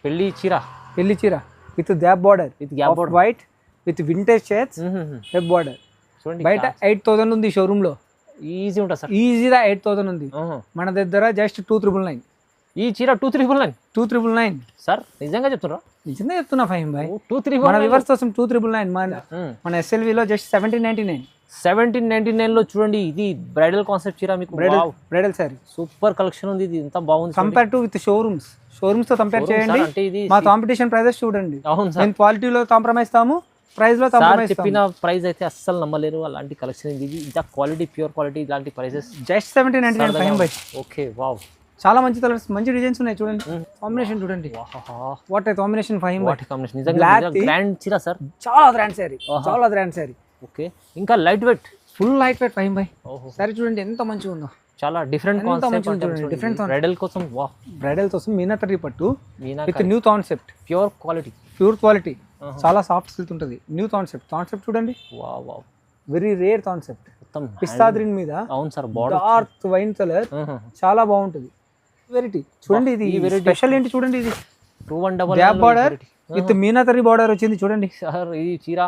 పెళ్లి చీర with gap border white with vintage shades web border చూడండి బయట 8,000 ఉంది షోరూమ్ లో ఈజీ ఉంటుంది సార్ ఈజీగా 8,000 ఉంది మన దగ్గర జస్ట్ 2,999 ఈ చీర 2,999 సార్ నిజంగా చెప్తున్నా ఫహీం భాయ్ 2,399 మన వివర్స్ కోసం 2,999 మన SLV లో జస్ట్ 1,799 లో చూడండి ఇది బ్రైడల్ కాన్సెప్ట్ చీర మీకు బ్రైడల్ సారీ సూపర్ కలెక్షన్ ఉంది ఇది ఎంత బాగుంది కంపేర్ టు విత్ షోరూమ్స్ తో కంపేర్ చేయండి అంటే ఇది మా కాంపిటీషన్ ప్రైజెస్ చూడండి అవును సార్ మేము క్వాలిటీలో కాంప్రమైజ్ తాము ప్రైస్ లో సార్ కాంప్రమైజ్ చెప్పిన ప్రైస్ అయితే అస్సలు నమ్మలేరు అలాంటి కలెక్షన్ ఇది ఇంత క్వాలిటీ ప్యూర్ క్వాలిటీ ఇలాంటి prices just 1,799 Fahim bhai okay wow చాలా మంచి కలర్స్ మంచి డిజైన్స్ ఉన్నాయి చూడండి కాంబినేషన్ చూడండి what a combination Fahim bhai combination నిజంగా గ్రాండ్ చీర సార్ చాలా గ్రాండ్ సారీ ఓకే ఇంకా light weight full light weight Fahim bhai sari చూడండి ఎంత మంచిగా ఉందో చాలా డిఫరెంట్ కాన్సెప్ట్ డిఫరెంట్ బ్రైడల్ కోసం వావ్ బ్రైడల్ కోసం మీనాకరి పట్టు with new concept pure quality చాలా సాఫ్ట్ సిల్క్ ఉంటుంది న్యూ కాన్సెప్ట్ చూడండి wow wow very rare concept మొత్తం పిస్తా గ్రీన్ మీద అవును sir border dark wine colour చాలా బాగుంటుంది వెరైటీ చూడండి ఇది స్పెషల్ ఏంటి చూడండి ఇది 2,100 gap border with meenakari border వచ్చింది చూడండి సార్ ఈ చీర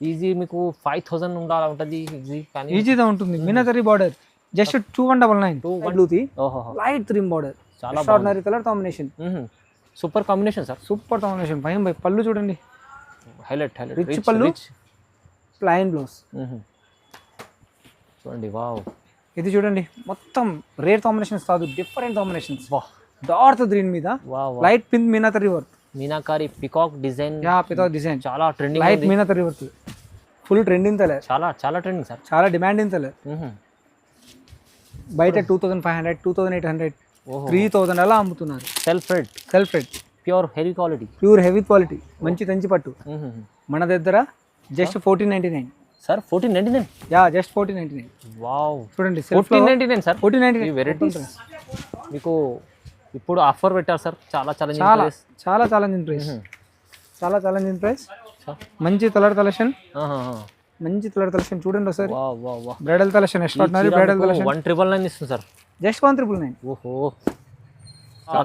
ఈజీ మీకు 5,000 ఉండాలి ఉంటుంది ఈజీ కానీ ఈజీగా ఉంటుంది మీనాకరి బార్డర్ జస్ట్ 2,199 లైట్ థ్రీమ్ బార్డర్ చాలా extraordinary colour combination super combination sir super combination Fahim bhai పళ్ళు చూడండి హైలైట్ రిచ్ పళ్ళు ప్లైన్ బ్లౌజ్ చూడండి వావ్ ఇది చూడండి మొత్తం రేర్ కాంబినేషన్స్ కాదు డిఫరెంట్ కాంబినేషన్స్ డార్క్ గ్రీన్ మీద light pink meenakari work meenakari peacock design చాలా trending light meenakari work full trending colour చాలా ట్రెండింగ్ సార్ చాలా డిమాండింగ్ కలర్ బయట 2,500 2,800 3,000 అలా అమ్ముతున్నారు self red pure heavy quality మంచి కంచి పట్టు మన దగ్గర just 1,499 sir 1,499 yeah just 1,499 wow చూడండి 1,499 సార్ 1,499 వెరైటీస్ మీకు ఇప్పుడు ఆఫర్ పెట్టారు సార్ చాలా ఛాలెంజింగ్ ప్రైస్ మంచి కలర్ కలెక్షన్ చూడండి ఒకసారి bridal collection extraordinary bridal collection 1,999 ఇస్తుంది సార్ జస్ట్ 1,999 ఓహో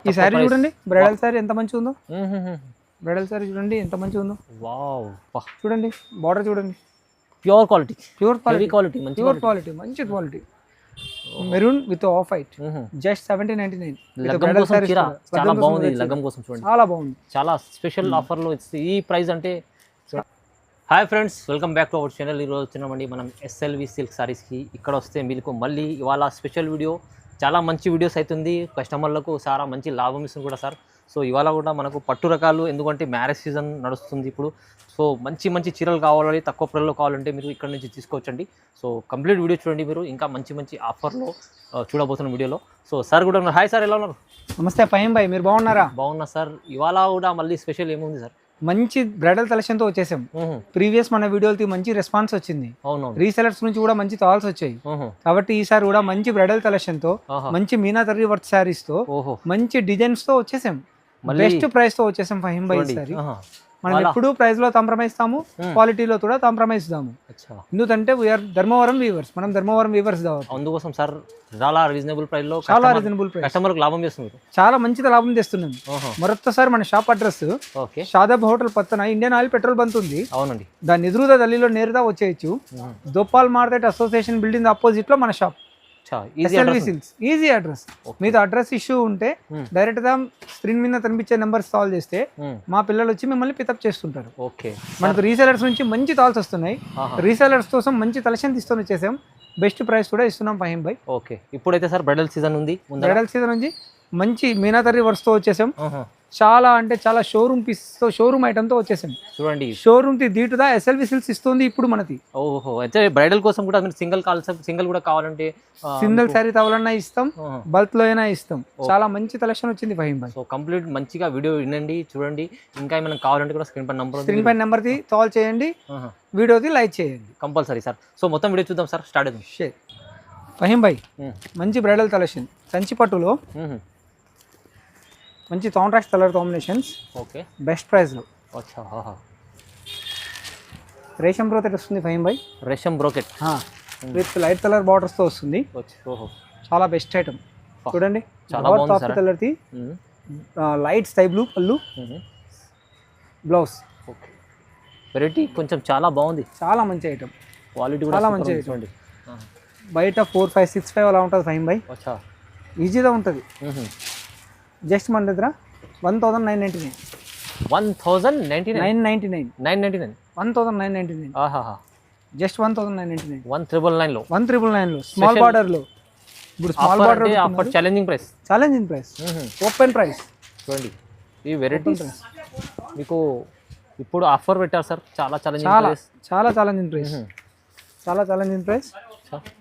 ఈ సారీ చూడండి బ్రైడల్ సారీ ఎంత మంచిగా ఉందో బ్రైడల్ సారీ చూడండి ఎంత మంచిగా ఉందో వావ్ చూడండి బార్డర్ చూడండి ప్యూర్ క్వాలిటీ మంచి quality maroon with off white just 1,799 చాలా బాగుంది లగ్గం కోసం చూడండి చాలా బాగుంది చాలా స్పెషల్ ఆఫర్ లో ఈ ప్రైస్ అంటే hi friends welcome back to our channel ఈరోజు వచ్చినామండి మనం SLV సిల్క్ సారీస్కి ఇక్కడ వస్తే మీకు మళ్ళీ ఇవాళ స్పెషల్ వీడియో చాలా మంచి వీడియోస్ అవుతుంది కస్టమర్లకు చాలా మంచి లాభం ఇస్తుంది కూడా సార్ సో ఇవాళ కూడా మనకు పట్టు రకాలు ఎందుకంటే మ్యారేజ్ సీజన్ నడుస్తుంది ఇప్పుడు సో మంచి చీరలు కావాలని తక్కువ ప్రైస్లో కావాలంటే మీరు ఇక్కడ నుంచి తీసుకోవచ్చండి సో కంప్లీట్ వీడియో చూడండి మీరు ఇంకా మంచి ఆఫర్లో చూడబోతున్న వీడియోలో సో సార్ కూడా ఉన్నారు హాయ్ సార్ ఎలా ఉన్నారు నమస్తే ఫహీం భాయ్ మీరు బాగున్నారా బాగున్నా సార్ ఇవాళ కూడా మళ్ళీ స్పెషల్ ఏముంది సార్ మంచి బ్రైడల్ కలెక్షన్తో వచ్చేసాం ప్రీవియస్ మన వీడియోలకి మంచి రెస్పాన్స్ వచ్చింది రీసెలర్స్ నుంచి కూడా మంచి కాల్స్ వచ్చాయి కాబట్టి ఈసారి కూడా మంచి బ్రైడల్ కలెక్షన్తో మంచి మీనాకరి వర్క్ శారీస్ తో మంచి డిజైన్స్ తో వచ్చేసాం బెస్ట్ ప్రైస్ తో వచ్చేసాం ఫహీం భాయ్ ఈసారి మనం ఎప్పుడు ప్రైస్ లో కాంప్రమైజ్ తాము క్వాలిటీలో కూడా కాంప్రమైజ్ తాము ఎందుకంటే వీఆర్ ధర్మవరం వీవర్స్ మనం ధర్మవరం వీవర్స్ కావాలి అందుకోసం సార్ చాలా రీజనబుల్ ప్రైస్ లో కస్టమర్ లాభం చేస్తుంది చాలా మంచిగా లాభం తెస్తున్నాం మరొకసారి మన షాప్ అడ్రస్ షాదాబ్ హోటల్ పక్కన ఇండియన్ ఆయిల్ పెట్రోల్ బంక్ ఉంది అవునండి దాని ఎదురుగా గల్లీలో నేరుగా వచ్చేయచ్చు దోపాల్ మార్కెట్ అసోసియేషన్ బిల్డింగ్ ఆపోజిట్ లో మన షాప్ ఈజీ అడ్రస్ మీతో అడ్రస్ ఇష్యూ ఉంటే డైరెక్ట్ గా స్క్రీన్ మీద కనిపించే నెంబర్ కాల్ చేస్తే మా పిల్లలు వచ్చి మిమ్మల్ని పికప్ చేస్తుంటారు మనకు రీసెలర్స్ నుంచి మంచి కాల్స్ వస్తున్నాయి రీసెలర్స్ కోసం మంచి కలెక్షన్ తీసుకొని వచ్చేసాం బెస్ట్ ప్రైస్ కూడా ఇస్తున్నాం ఫహీం భాయ్ ఓకే ఇప్పుడైతే సార్ బ్రైడల్ సీజన్ ఉంది మంచి మీనాకరి వర్క్స్ తో వచ్చేసాం చాలా అంటే చాలా షోరూమ్ ఐటమ్ తో వచ్చేసాం చూడండి షోరూమ్ కి దీటుగా SLV సిల్క్స్ ఇస్తుంది ఇప్పుడు మనకి ఓహో అయితే బ్రైడల్ కోసం కూడా మీరు సింగిల్ కూడా కావాలంటే సింగిల్ శారీ కావాలన్నా ఇస్తాం బల్క్ లో అయినా ఇస్తాం చాలా మంచి కలెక్షన్ వచ్చింది ఫహీం భాయ్ సో కంప్లీట్ మంచిగా వీడియో వినండి చూడండి ఇంకా ఏమైనా కావాలంటే కూడా స్క్రీన్ పై నెంబర్ కి కాల్ చేయండి వీడియోకి లైక్ చేయండి కంపల్సరీ సార్ సో మొత్తం వీడియో చూద్దాం సార్ స్టార్ట్ అవుతుంది ఫహీం భాయ్ మంచి బ్రైడల్ కలెక్షన్ కంచి పట్టులో మంచి contrast colour combinations okay best ప్రైస్లో రేషం బ్రోకెట్ వస్తుంది ఫహీం భాయ్ రేషం బ్రోకెట్ విత్ లైట్ కలర్ బార్డర్స్తో వస్తుంది చాలా బెస్ట్ ఐటమ్ చూడండి చాలా కలర్ది లైట్ స్కై బ్లూ పళ్ళు, బ్లౌజ్. ఓకే, వెరైటీ కొంచెం చాలా బాగుంది, చాలా మంచి ఐటమ్, క్వాలిటీ కూడా చాలా super మంచి ఉంది item. చూడండి. బయట 4, 5, 6, 5 అలా ఉంటుంది ఫైన్ బై, అచ్చా. ఈజీగా ఉంటుంది. జస్ట్ మన దగ్గర 1999, 1099, 999, 999. 1999, ఆహాహా, జస్ట్ 1999, 1999 లో 1999 లో స్మాల్ Special. బార్డర్ లో. ఇప్పుడు స్మాల్ ఆఫర్ బార్డర్ అంటే offer challenging price. Challenging price, open price. చూడండి ఈ వెరైటీస్ మీకు ఇప్పుడు ఆఫర్ పెట్టారు సార్, చాలా ఛాలెంజింగ్ చాలా ప్రైస్. చాలా ఛాలెంజింగ్ ప్రైస్, చాలా ఛాలెంజింగ్ ప్రైస్.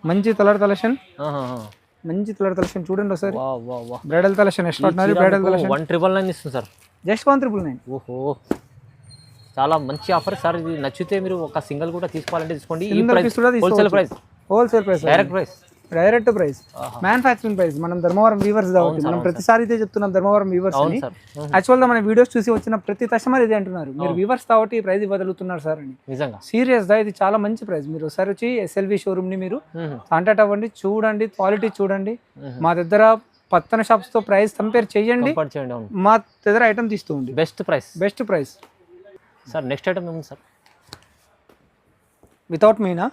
మంచి కలర్ కలెక్షన్, మంచి కలర్ కలెక్షన్ చూడండి ఒకసారి. వా వా వా, bridal collection, extraordinary bridal collection. 1999 ఇస్తుంది సార్, జస్ట్ 1999. ఓహో చాలా మంచి ఆఫర్ సార్. ఇది నచ్చితే మీరు ఒక సింగిల్ కూడా తీసుకోవాలంటే తీసుకోండి. ఈ Single ప్రైస్ piece కూడా wholesale price, wholesale price, direct price, direct price, manufacturing price. మనం ధర్మవరం వీవర్స్ కాబట్టి మనం ప్రతిసారి ఇదే చెప్తున్నాం, ధర్మవరం వీవర్స్ అవును అని. సార్. యాక్చువల్గా మన వీడియోస్ చూసి వచ్చిన ప్రతి కస్టమర్ ఇదే అంటున్నారు, మీరు వీవర్స్ కాబట్టి ఈ ప్రైస్ ఇవ్వగలుగుతున్నారు సార్ అని. నిజంగా సీరియస్గా ఇది చాలా మంచి ప్రైస్. మీరు ఒకసారి వచ్చి ఎస్ఎల్వి షోరూమ్ని మీరు కాంటాక్ట్ అవ్వండి, చూడండి క్వాలిటీ చూడండి. మా దగ్గర పత్తన షాప్స్తో ప్రైస్ కంపేర్ చేయండి, కంపేర్ చేయండి. అవును, మా దగ్గర ఐటమ్ తీస్తుంది best price, best price. Sir next item ఏముంది సార్? వితౌట్ మీనా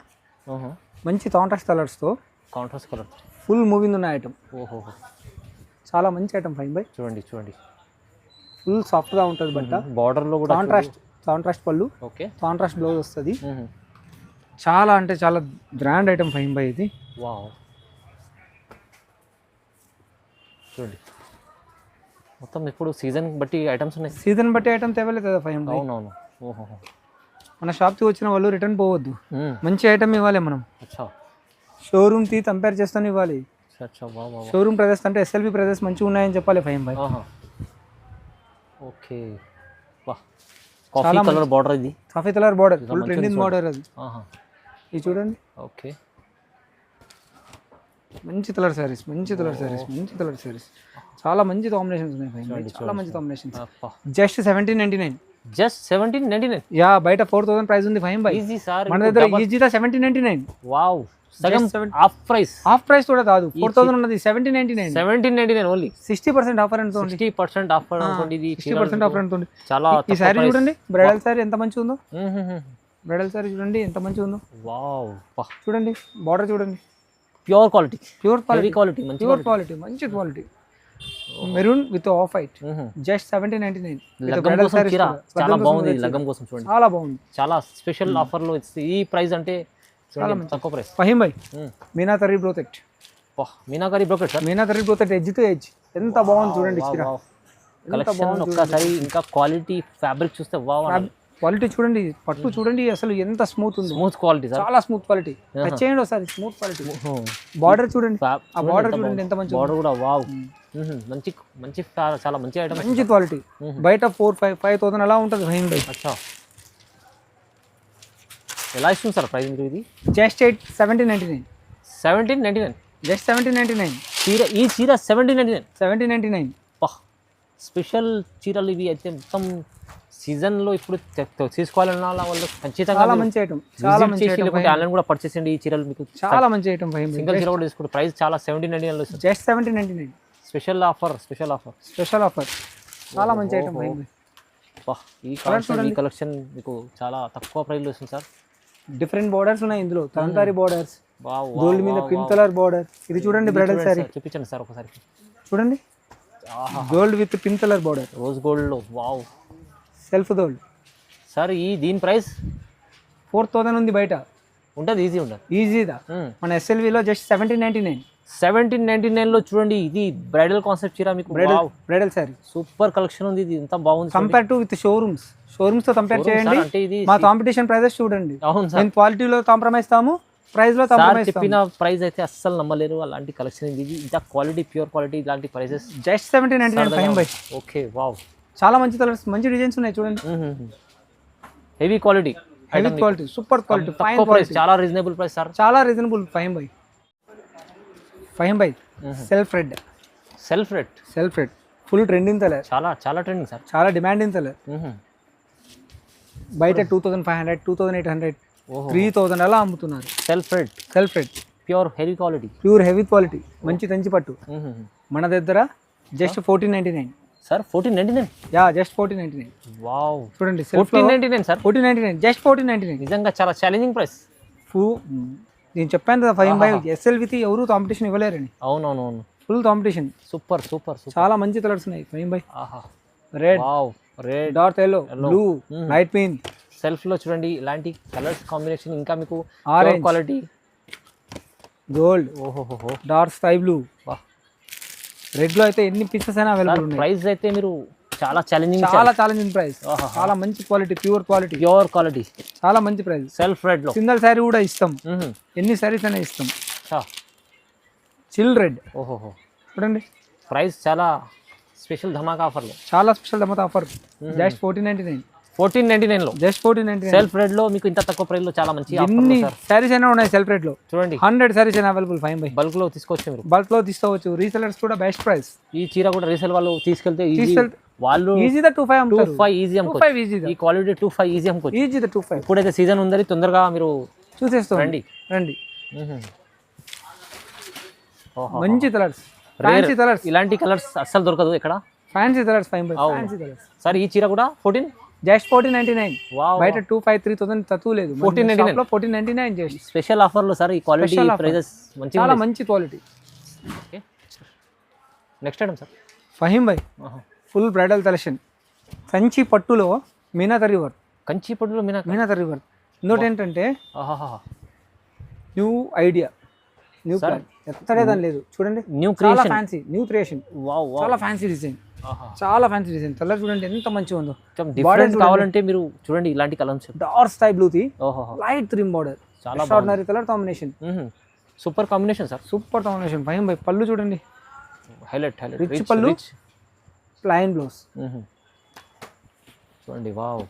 మంచి కాంట్రాస్ట్ కలర్స్తో కాంట్రాస్ట్ కలర్ ఫుల్ మూవింగ్ ఉన్న ఐటమ్. ఓహో, చాలా మంచి ఐటమ్ ఫైన్ బై. చూడండి చూడండి, ఫుల్ సాఫ్ట్గా ఉంటుంది బట్ట. బార్డర్లో కూడా కాంట్రాస్ట్ పళ్ళు, ఓకే, కాంట్రాస్ట్ బ్లౌజ్ వస్తుంది. చాలా అంటే చాలా బ్రాండ్ ఐటమ్ ఫైన్ బై ఇది. వావ్, చూడండి మొత్తం ఇప్పుడు సీజన్ బట్టి ఐటమ్స్ ఉన్నాయి. సీజన్ బట్టి ఐటమ్ తేవలేదు కదా ఫైన్ బై. అవునవును, ఓహో, మన షాప్కి వచ్చిన వాళ్ళు రిటర్న్ పోవద్దు, మంచి ఐటమ్ ఇవ్వాలి మనం. అచ్చా, షోరూమ్ తి కంపేర్ చేస్తాను ఇవ్వాలి. అచ్చా, వావ్ వావ్, షోరూమ్ ప్రైజెస్ అంటే ఎస్ఎల్బి ప్రైజెస్ మంచిగా ఉన్నాయని చెప్పాలి ఫైన్ బై. ఓకే, వా, కాఫీ కలర్ బార్డర్ ఇది, coffee colour border, full trending border అది. ఇది చూడండి, ఓకే, మంచి కలర్ సారీస్, మంచి కలర్ సారీస్, మంచి కలర్ సారీస్. చాలా మంచి కాంబినేషన్స్ ఉన్నాయి ఫైన్ బై, చాలా మంచి కాంబినేషన్స్. Just 1799, just 1799. యా, బయట 4000 ప్రైస్ ఉంది ఫైన్ బై, ఈజీ సార్, మన దగ్గర ఈజీగా 1799. వావ్, సగం హాఫ్ ప్రైస్, హాఫ్ ప్రైస్ కూడా కాదు, 4000 ఉన్నది 1799. 1799 ఓన్లీ, 60% ఆఫర్ ఎంత ఉంది, 60% ఆఫర్ అనుకోండి. ఇది 60% ఆఫర్ ఎంత ఉంది. చాలా ఈ సారీ చూడండి, బ్రైడల్ సారీ ఎంత మంచిగా ఉందో. బ్రైడల్ సారీ చూడండి ఎంత మంచిగా ఉందో. వావ్, చూడండి బార్డర్ చూడండి, pure quality, pure heavy quality, మంచి ప్యూర్ క్వాలిటీ, మంచి quality. Maroon with off white, just 1799. లగ్గం కోసం చీర చాలా బాగుంది, లగ్గం కోసం చూడండి చాలా బాగుంది, చాలా స్పెషల్ ఆఫర్ లో ఈ ప్రైస్ అంటే చాలా తక్కువ price. Faheem Bhai, meenakari brocade, meenakari brocade sir, meenakari brocade edge to edge ఎంత బాగుంది చూడండి. కలెక్షన్ ఒక్కసారి ఇంకా క్వాలిటీ ఫ్యాబ్రిక్ చూస్తే వావ్, క్వాలిటీ చూడండి, పట్టు చూడండి అసలు ఎంత స్మూత్ ఉంది, స్మూత్ క్వాలిటీ సార్, చాలా స్మూత్ క్వాలిటీ. టచ్ చేయండి ఒకసారి, స్మూత్ క్వాలిటీ. బార్డర్ చూడండి, ఆ బార్డర్ చూడండి ఎంత మంచి బార్డర్ కూడా. వావ్, మంచి మంచి చాలా మంచి ఐటమ్, మంచి క్వాలిటీ. బయట 4,000-5,000 అలా ఉంటుంది ఫహీం భాయ్. అచ్చా, ఎలా ఇస్తుంది సార్ ప్రైస్ మీకు ఇది? Just 1799, 1799, just 1799. చీర, ఈ చీర 1799. స్పెషల్ చీరలు ఇవి అయితే మొత్తం సీజన్లో ఇప్పుడు తీసుకోవాలన్నా వాళ్ళు ఖచ్చితంగా చాలా మంచి ఐటమ్, చాలా మంచి ఐటమ్. లేకపోతే ఆన్లైన్ కూడా పర్చేస్ చేయండి. ఈ చీరలు మీకు చాలా మంచి ఐటమ్ ఫహీం భాయ్. సింగిల్ చీర కూడా తీసుకుంటే ప్రైస్ చాలా 1799 వస్తుంది. Just 1799, special offer, special offer, special offer. చాలా మంచి ఐటమ్ ఫహీం భాయ్. ఈ కలెక్షన్ మీకు చాలా తక్కువ ప్రైస్లో వస్తుంది సార్. డిఫరెంట్ బోర్డర్స్ ఉన్నాయి ఇందులో, తలంతారీ బోర్డర్స్, గోల్డ్ మీద పింక్ కలర్ బోర్డర్. ఇది చూడండి బ్రైడల్ సారీ, చూపించండి సార్ ఒకసారి. చూడండి, gold with pink colour border, rose gold లో. Wow, self gold sir. దీని ప్రైస్ 4000 ఉంది బయట, ఉంటుంది ఈజీ ఉండదు, ఈజీగా. మన ఎస్ఎల్విలో జస్ట్ 1799. 1799 లో చూడండి, ఇది బ్రైడల్ కాన్సెప్ట్ చీర మీకు. బ్రైడల్ సారీ, సూపర్ కలెక్షన్ ఉంది. ఇది ఎంత బాగుంది కంపేర్ టు విత్ షోరూమ్స్ తో కంపేర్ చేయండి. అంటే ఇది మా కాంపిటీషన్ ప్రైజెస్ చూడండి. అవును సార్, నేను క్వాలిటీలో కాంప్రమైజ్ తాము, ప్రైస్ లో కాంప్రమైజ్. చెప్పిన ప్రైస్ అయితే అస్సలు నమ్మలేరు, అలాంటి కలెక్షన్ ఇది. ఇంత క్వాలిటీ, ప్యూర్ క్వాలిటీ, ఇలాంటి prices. Just 1799 Fahim bhai. Okay, wow, చాలా మంచి కలర్స్, మంచి డిజైన్స్ ఉన్నాయి చూడండి. Heavy quality, heavy quality, super quality, fine price, చాలా రీజనబుల్ ప్రైస్ సార్, చాలా reasonable Fahim bhai. Fahim bhai, self red, self red, self red full trending colour, చాలా చాలా ట్రెండింగ్ సార్, చాలా డిమాండింగ్ కలర్. బయట 2500, 2800, 3000 అలా అమ్ముతున్నారు. Self red, self red, pure heavy quality, pure heavy quality, మంచి కంచి పట్టు. మన దగ్గర just 1499, sir 1499. Yeah just 1499. Wow, చూడండి 1499 సార్. 1499 జస్ట్ 1499. నిజంగా చాలా ఛాలెంజింగ్ ప్రైస్. నేను చెప్పాను కదా 5/5 SLVT ఎవరు కాంపిటీషన్ ఇవ్వలేరని. అవునవునవును, full competition. Super super super. చాలా మంచి కలర్స్ ఉన్నాయి 5/5. ఆహా, red, wow, red, dark yellow, blue, light pink. Self లో చూడండి ఇలాంటి కలర్స్ కాంబినేషన్. ఇంకా మీకు ఆరెంజ్ క్వాలిటీ, గోల్డ్, ఓహోహో, డార్క్ స్కై బ్లూ. వాహ్, రెడ్ లో అయితే ఎన్ని పీసెస్ అయినా అవైలబుల్ ఉన్నాయి. ప్రైస్ అయితే మీరు చాలా ఛాలెంజింగ్, చాలా ఛాలెంజింగ్ ప్రైస్. చాలా మంచి క్వాలిటీ, ప్యూర్ క్వాలిటీ, చాలా మంచి ప్రైస్. సెల్ఫ్ రెడ్ లో సింగిల్ శారీ కూడా ఇస్తాం, ఎన్ని శారీస్ అయినా ఇస్తాం. చిల్ రెడ్, ఓహోహో, చూడండి ప్రైస్ చాలా స్పెషల్ ధమాకా ఆఫర్లో, చాలా స్పెషల్ దమ్మత ఆఫర్. జస్ట్ 1499. 1499 లో జస్ట్ 1499. సెల్ఫ్ రెడ్ లో మీకు ఇంత తక్కువ ప్రైస్ లో చాలా మంచి ఎన్ని శారీస్ అయినా ఉన్నాయి సెల్ఫ్ రేట్ లో. చూడండి 100 శారీస్ అయినా అవైలబుల్ 5/5. బల్క్ లో తీసుకోవచ్చు మీరు, బల్క్ లో తీసుకోవచ్చు. రీసెలర్స్ కూడా బెస్ట్ ప్రైస్. ఈ చీర కూడా రీసేల్ వాళ్ళు తీసుకెళ్తే వాళ్ళు ఈజీగా 2/5 అమ్ముతారు. 2/5 ఈజీ అమ్ముకోవచ్చు. 2/5 ఈజీగా, ఈ క్వాలిటీ 2/5 ఈజీ అమ్ముకోవచ్చు. ఈజీగా 2/5. ఇప్పుడైతే సీజన్ ఉందని తొందరగా మీరు చూసేస్తాం. రండి. మంచి కలర్స్, ఫ్యాన్సీ కలర్స్. ఇలాంటి కలర్స్ అస్సలు దొరకదు ఇక్కడ. Fancy colours 5/5. Fancy colours. Sir ఈ చీర కూడా 14, జస్ట్ 1499. వావ్, బయట 2,500, 3,000 తక్కువ లేదు. 1499 1499 జస్ట్ స్పెషల్ ఆఫర్ లో సార్. ఈ క్వాలిటీ Special offer. ప్రైజెస్ మంచి, చాలా మంచి quality. Next item sir. 5/5 full bridal collection. Kanchi పట్టులో మీనాకరీ వర్క్. కంచి పట్టులో మీనాకరీ వర్క్. ఇంకోటి ఏంటంటే న్యూ ఐడియా, న్యూ ప్లాన్. ఎత్తడేదని లేదు, చూడండి. న్యూ చాలా creation. Fancy, new creation. Wow, చాలా ఫ్యాన్సీ డిజైన్, చాలా ఫ్యాన్సీ డిజైన్. కలర్ చూడండి ఎంత మంచిగా ఉందో. డిఫరెంట్ కావాలంటే మీరు చూడండి ఇలాంటి colours. Dark sky blue the ఓహో, లైట్ థ్రిమ్ బార్డర్. చాలా extraordinary colour combination. Super combination sir. Super combination. 5/5 పళ్ళు చూడండి, హైలైట్ రిచ్ పళ్ళు, ప్లైన్ బ్లౌజ్. చూడండి, వావ్.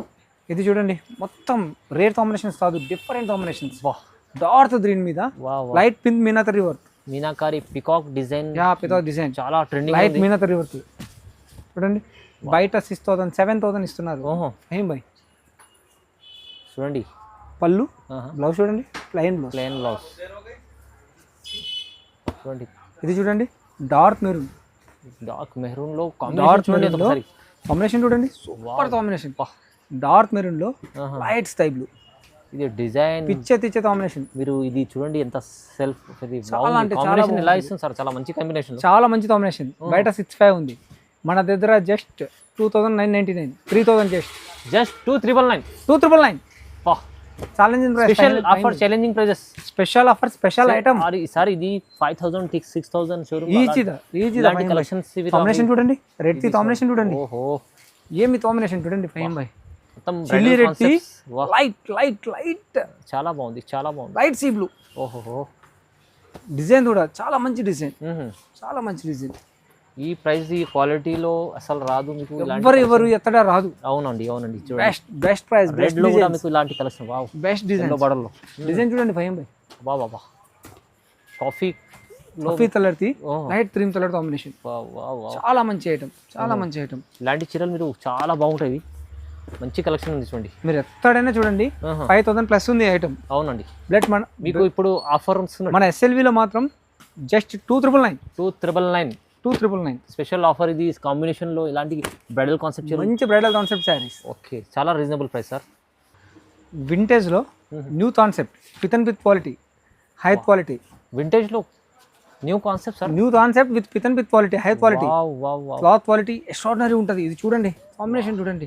ఇది చూడండి మొత్తం రేర్ కాంబినేషన్స్ కాదు, డిఫరెంట్ కాంబినేషన్స్. వాహ్, డార్క్ గ్రీన్ మీద wow, light pink meenakari work. Meenakari peacock design. Yeah peacock design, చాలా ట్రెండింగ్. Light meenakari work. చూడండి బయట 6,000, 7,000 ఇస్తున్నారు. ఓహో, 5/5 చూడండి పళ్ళు, బ్లౌజ్ చూడండి ప్లెయిన్ బ్లౌజ్. Plain blouse. చూడండి ఇది చూడండి డార్క్ మెరూన్. డార్క్ మెరూన్ లో డార్క్ కాంబినేషన్ చూడండి మెరూన్ లో ఒకసారి. కాంబినేషన్ చూడండి, సూపర్ కాంబినేషన్. డార్క్ మెరూన్ లో లైట్ స్కై బ్లూ. ఇది డిజైన్ పిచ్చే కాంబినేషన్. మీరు ఇది చూడండి ఎంత సెల్ఫ్. చాలా అంటే చాలా కాంబినేషన్ ఎలా ఇస్తుంది సార్, చాలా మంచి కాంబినేషన్. చాలా మంచి కాంబినేషన్. బయట 6,500 ఉంది, మన దగ్గర just 2,999. 3,000 just 2,999. 2,999. Challenging price. Special offer, challenging prizes. Special offer, special item. Sir ఇది 5,000, 6,000 షోరూమ్. ఈజీగా కలెక్షన్స్. కాంబినేషన్ చూడండి, రెడ్ ది కాంబినేషన్ చూడండి. ఓహో, ఏమి కాంబినేషన్ చూడండి. 5/5 మొత్తం చిల్లీ రెడ్ ది వాహ్, లైట్ చాలా బాగుంది, చాలా బాగుంది. Light sea blue. ఓహో, డిజైన్ కూడా చాలా మంచి డిజైన్, చాలా మంచి డిజైన్. ఈ ప్రైస్ ఈ క్వాలిటీలో అసలు రాదు మీకు. ఎవరు ఎత్తడ రాదు. అవునండి, అవునండి. చూడండి బెస్ట్ ప్రైస్. రెడ్ లో కూడా మీకు ఇలాంటి కలెక్షన్. Wow, best design. బడల్లో డిజైన్ చూడండి 5/5. వా వా వా. Coffee colour the light cream colour combination. వా, చాలా మంచి ఐటమ్, చాలా మంచి ఐటమ్. ఇలాంటి చీరలు మీరు చాలా బాగుంటాయి. మంచి కలెక్షన్ ఉంది చూడండి. మీరు ఎత్తడైనా చూడండి 5,000 ప్లస్ ఉంది ఐటమ్. అవునండి. బ్లడ్ మన మీకు ఇప్పుడు ఆఫర్ వస్తుంది మన SLV లో మాత్రం జస్ట్ 2,999. 2,999 special offer. ఇది కాంబినేషన్ లో ఇలాంటి బ్రైడల్ కాన్సెప్ట్, మంచి బ్రైడల్ కాన్సెప్ట్ శారీస్. ఓకే, చాలా రీజనబుల్ ప్రైస్ సార్. వింటేజ్ లో new concept, with quality, high quality. Vintage లో new concept sir. New concept with quality, high quality. Wow wow wow. Cloth quality extraordinary ఉంటుంది. ఇది చూడండి combination చూడండి.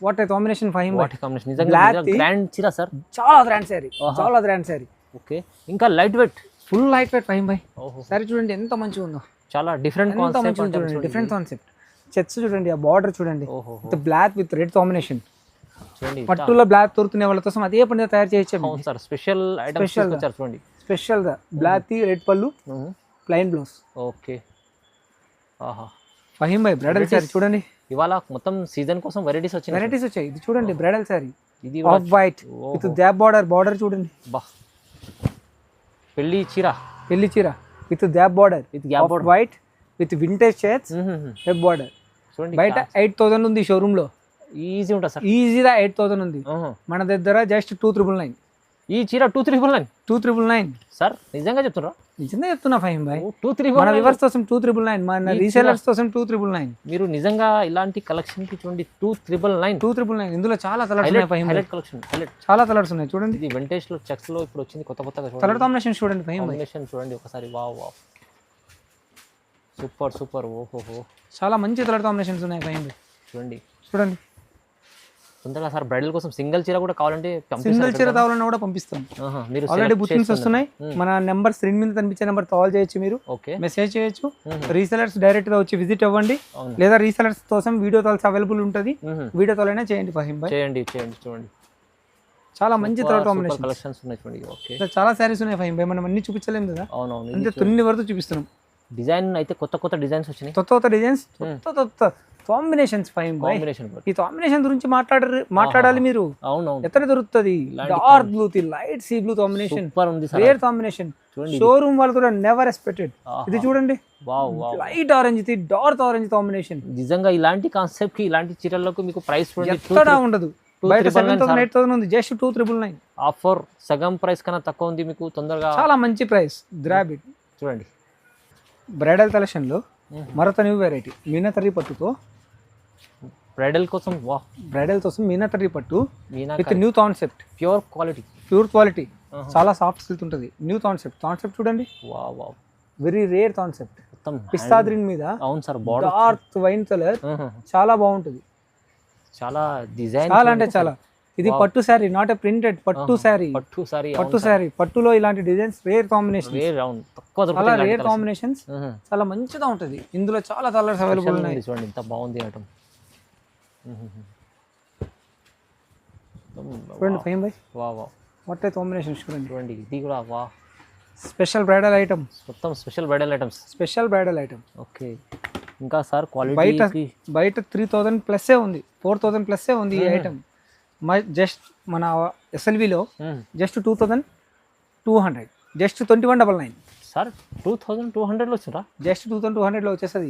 What a combination. 5/5 what combination. నిజంగా grand చీర sir. చాలా grand sari, చాలా grand sari. Okay, ఇంకా light weight, full light weight. 5/5 sari చూడండి ఎంత మంచిగా ఉందో. చాలా డిఫరెంట్ కాన్సెప్ట్ చూడండి, డిఫరెంట్ కాన్సెప్ట్. చెక్స్ చూడండి, ఆ బార్డర్ చూడండి, with black with red combination. చూడండి పట్టులో బ్లాక్ దొరుకునే వాళ్ళ కోసం అదే పని తయారు చేయొచ్చు. అవును సార్, స్పెషల్ ఐటమ్స్ వచ్చారు చూడండి. స్పెషల్ గా బ్లాక్ ది రెడ్ పళ్ళు, ప్లెయిన్ బ్లౌజ్. ఓకే, ఆహా. 5/5 బ్రైడల్ శారీ చూడండి. ఇవాళ మొత్తం సీజన్ కోసం వెరైటీస్ వచ్చాయి. ఇది చూడండి బ్రైడల్ శారీ, ఇది off white with gap border చూడండి. బా, పెళ్లి చీర with gap border, with gap border, white with vintage shades, head border. చూడండి బయట 8,000 ఉంది షోరూమ్ లో. ఈజీ ఉంటుంది సార్. ఈజీగా 8,000 ఉంది. మన దగ్గర జస్ట్ 2,999. ఈ చీర 2399 2,999 సార్ నిజంగా చెప్తున్నా నిజంగా చెప్తున్నా ఫహీమ్ భాయ్. 2399 మన వ్యూవర్స్ కోసం 2,999, మన రీసేలర్స్ కోసం 2,999. మీరు నిజంగా ఇలాంటి కలెక్షన్ కి చూడండి 2399 2,999 ఇందులో చాలా కలర్స్ ఉన్నాయి ఫహీమ్ భాయ్. హైలైట్ కలెక్షన్ హైలైట్ చాలా కలర్స్ ఉన్నాయి చూడండి. ఇది వింటేజ్ లో చెక్స్ లో ఇప్పుడు వచ్చింది కొత్తగా కలర్ కాంబినేషన్ చూడండి ఫహీమ్ భాయ్. కాంబినేషన్ చూడండి ఒకసారి వావ్ వావ్ సూపర్ సూపర్ ఓహోహో చాలా మంచి కలర్ కాంబినేషన్స్ ఉన్నాయి ఫహీమ్ భాయ్. చూడండి చూడండి తొందరగా సార్ బ్రైడల్ కోసం సింగిల్ చీర కూడా కావాలంటే సింగిల్ చీర కావాలన్నా కూడా పంపిస్తాం. మీరు ఆల్రెడీ బుకింగ్స్ వస్తున్నాయి. మన నెంబర్ స్క్రీన్ మీద కనిపించే నెంబర్ కాల్ చేయొచ్చు, మీరు ఓకే మెసేజ్ చేయొచ్చు. రీసెలర్స్ డైరెక్ట్ గా వచ్చి విజిట్ అవ్వండి, లేదా రీసెలర్స్ కోసం వీడియో కాల్స్ అవైలబుల్ ఉంటుంది. వీడియో కాల్ అయినా చేయండి ఫహీమ్ భాయ్. చేయండి చూడండి చాలా మంచి కలర్ కాంబినేషన్ కలెక్షన్స్ ఉన్నాయి చూడండి. ఓకే చాలా సారీస్ ఉన్నాయి ఫహీమ్ భాయ్, మనం అన్ని చూపించలేము కదా, అవునవును అంటే తొన్ని వరకు చూపిస్తున్నాం. డిజైన్ అయితే కొత్త డిజైన్స్ వచ్చినాయి, కొత్త డిజైన్స్, కొత్త కాంబినేషన్స్ ఫహీమ్ భాయ్. ఈ కాంబినేషన్ గురించి మాట్లాడాలి మీరు. అవునవును ఎక్కడ దొరుకుతుంది? Dark blue the light sea blue combination, super ఉంది సార్, రేర్ కాంబినేషన్. షోరూమ్ వాళ్ళు కూడా నెవర్ ఎక్స్పెక్టెడ్. ఇది చూడండి, wow wow light orange the dark orange combination. నిజంగా ఇలాంటి కాన్సెప్ట్ కి ఇలాంటి చీరలకు మీకు ప్రైస్ చూడండి ఎక్కడా ఉండదు. బయట 7,000 8,000 ఉంది, జస్ట్ 2,999. ఆఫర్ సగం ప్రైస్ కన్నా తక్కువ ఉంది మీకు. తొందరగా చాలా మంచి ప్రైస్, గ్రాబ్ ఇట్. చూడండి బ్రైడల్ కలెక్షన్ లో మరొక న్యూ వెరైటీ మీనాతరి పట్టుతో. బ్రైడల్ కోసం బ్రైడల్ కోసం మీనాతరి పట్టు Meena with new concept, pure quality, చాలా సాఫ్ట్ సిల్క్ ఉంటుంది. న్యూ కాన్సెప్ట్ చూడండి, wow wow very rare concept. మొత్తం పిస్తా గ్రీన్ మీద అవును sir, border dark wine colour, చాలా బాగుంటుంది. చాలా డిజైన్ చాలా అంటే చాలా. ఇది పట్టు శారీ, నాట్ ఎ ప్రింటెడ్ పట్టు శారీ. పట్టులో ఇలాంటి డిజైన్స్ రేర్ కాంబినేషన్, చాలా రేర్ కాంబినేషన్స్, చాలా మంచిగా ఉంటుంది. ఇందులో చాలా కలర్స్ అవైలబుల్ ఉన్నాయి. చూడండి ఎంత బాగుంది ఐటమ్. చూడండి Fahim bhai, wow wow what a combination చూడండి. ఇది కూడా వా స్పెషల్ బ్రైడల్ ఐటమ్, మొత్తం స్పెషల్ బ్రైడల్ ఐటమ్స్. ఓకే ఇంకా సార్ క్వాలిటీ బయట 3,000 ప్లస్సే ఉంది, 4,000 ప్లస్సే ఉంది ఈ ఐటమ్. జస్ట్ మన ఎస్ఎల్విలో జస్ట్ 2,200, జస్ట్ 2199 సార్. 2,200 లో వచ్చిరా? జస్ట్ 2,200 లో వచ్చేస్తుంది.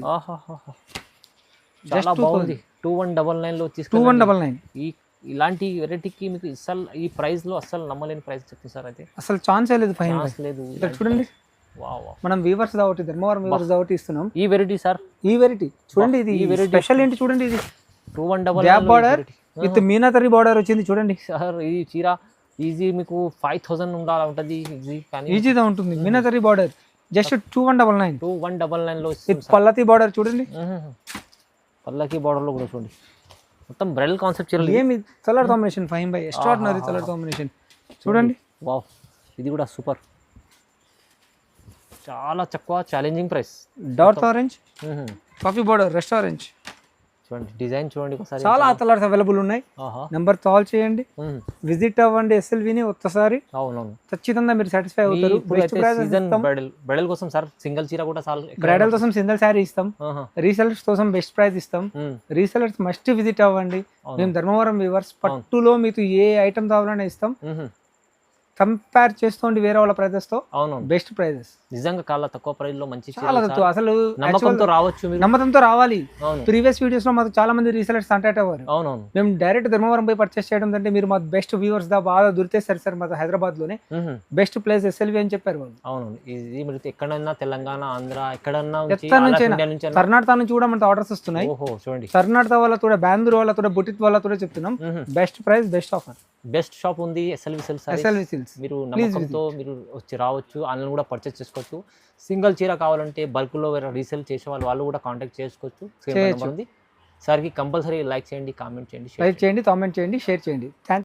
చాలా బాగుంది. 2,199 లో 2,199. ఇలాంటి వెరైటీకి మీకు అసలు ఈ ప్రైస్ లో అసలు నమ్మలేని ప్రైస్ చెప్తుంది సార్. అయితే అసలు ఛాన్సే లేదు ఫహీమ్ భాయ్. లేదు చూడండి, మనం వీవర్స్ కాబట్టి, ధర్మవరం వీవర్స్ కాబట్టి ఇస్తున్నాం ఈ వెరైటీ సార్. ఈ వెరైటీ చూడండి, ఇది స్పెషల్ ఏంటి చూడండి. ఇది 2,199 గ్యాప్ బార్డర్ విత్ మీనాతరి బార్డర్ వచ్చింది చూడండి సార్. ఈ చీర ఈజీ మీకు 5,000 ఉండాలి ఉంటుంది, ఈజీ కానీ ఈజీగా ఉంటుంది. మీనాతరి బార్డర్ జస్ట్ 2,199 లో విత్ పల్లతి బార్డర్ చూడండి. పల్లకి బార్డర్ లో కూడా చూడండి, మొత్తం బ్రైడల్ కాన్సెప్ట్ చీరలు. ఏమి కలర్ కాంబినేషన్ ఫహీమ్ భాయ్, ఎక్స్ట్రాడినరీ కలర్ కాంబినేషన్ చూడండి. వావ్, ఇది కూడా సూపర్. చాలా తక్కువ, challenging price. Dark orange, coffee border, rest orange. చూడండి డిజైన్ చూడండి ఒకసారి, చాలా కలర్స్ అవైలబుల్ ఉన్నాయి. నెంబర్ కాల్ చేయండి, విజిట్ అవ్వండి ఎస్ఎల్విని ఒక్కసారి. అవునవును, ఖచ్చితంగా మీరు సాటిస్ఫై అవుతారు. బ్రైడల్ కోసం సార్ సింగిల్ చీర కూడా చాలు. బ్రైడల్ కోసం సింగిల్ శారీ ఇస్తాం, రీసెలర్స్ కోసం బెస్ట్ ప్రైస్ ఇస్తాం. రీసెలర్స్ మస్ట్ విజిట్ అవ్వండి. మేము ధర్మవరం వ్యూవర్స్, పట్టులో మీకు ఏ ఐటమ్ కావాలన్నా ఇస్తాం. కంపేర్ చేసుకోండి వేరే వాళ్ళ ప్రైజెస్ తో. అవును, బెస్ట్ ప్రైజెస్. నిజంగా చాలా తక్కువ ప్రైస్ లో మంచి చాలా తక్కువ. అసలు నమ్మకంతో రావచ్చు, నమ్మకంతో రావాలి. ప్రీవియస్ వీడియోస్ లో మాకు చాలా మంది రీసెలర్స్ కాంటాక్ట్ అవ్వారు. అవునవును, మేము డైరెక్ట్ ధర్మవరం పోయి పర్చేస్ చేయడం అంటే మీరు మా బెస్ట్ వ్యూవర్స్ దా బాగా దొరికేస్తారు సార్. మాకు హైదరాబాద్ లోనే బెస్ట్ ప్లేస్ ఎస్ఎల్వి అని చెప్పారు వాళ్ళు. అవును, ఇది మీరు ఎక్కడన్నా తెలంగాణ, ఆంధ్ర, ఎక్కడన్నా కర్ణాటక నుంచి కూడా మనకు ఆర్డర్స్ వస్తున్నాయి. చూడండి, కర్ణాటక వాళ్ళతో, బెంగళూరు వాళ్ళతో, బుటిక్ వాళ్ళతో చెప్తున్నాం. Best price, best offer, best shop ఉంది ఎస్ఎల్వి సిల్క్స్. మీరు నమ్మకంతో మీరు వచ్చి రావచ్చు, ఆన్లైన్ కూడా పర్చేస్ చేసుకోవచ్చు. సింగిల్ చీర కావాలంటే బల్క్ లో రీసేల్ చేసే వాళ్ళు కూడా కాంటాక్ట్ చేసుకోవచ్చు. సార్కి కంపల్సరీ లైక్ చేయండి, కామెంట్ చేయండి, షేర్ చేయండి.